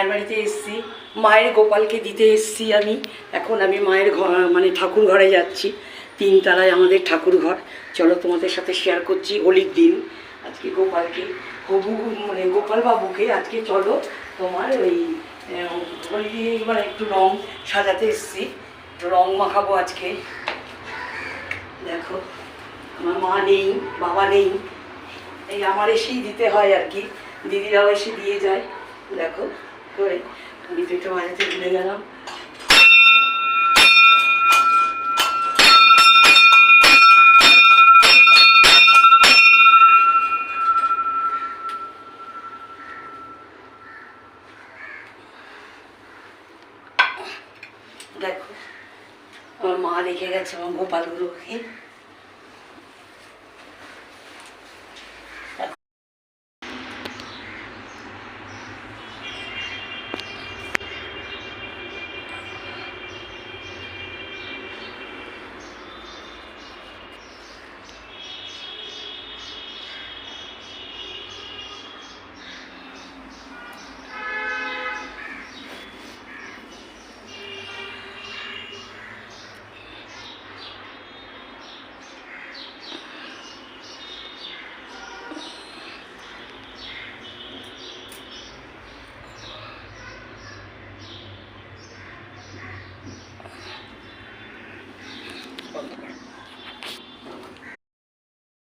মায়ের বাড়িতে এসেছি, মায়ের গোপালকে দিতে এসেছি আমি। এখন আমি মায়ের ঘর মানে ঠাকুর ঘরে যাচ্ছি, 3 তলায় আমাদের ঠাকুর ঘর। চলো তোমাদের সাথে শেয়ার করছি হোলির দিন। আজকে গোপালকে হবু মানে গোপাল বাবুকে আজকে চলো তোমার ওই হোলি দিয়ে মানে একটু রং সাজাতে এসেছি, রং মাখাবো আজকে। দেখো আমার মা নেই, বাবা নেই, এই আমার এসেই দিতে হয় আর কি, দিদিরাও এসে দিয়ে যায়। দেখো করে আমি তো একটু বাজাতে ভুলে গেলাম। দেখো আমার মা রেখে গেছে আমার গোপালগুলোকে।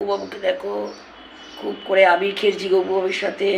বাবুকে দেখো খুব করে আবির খেলছি গবু বাবুর সাথে।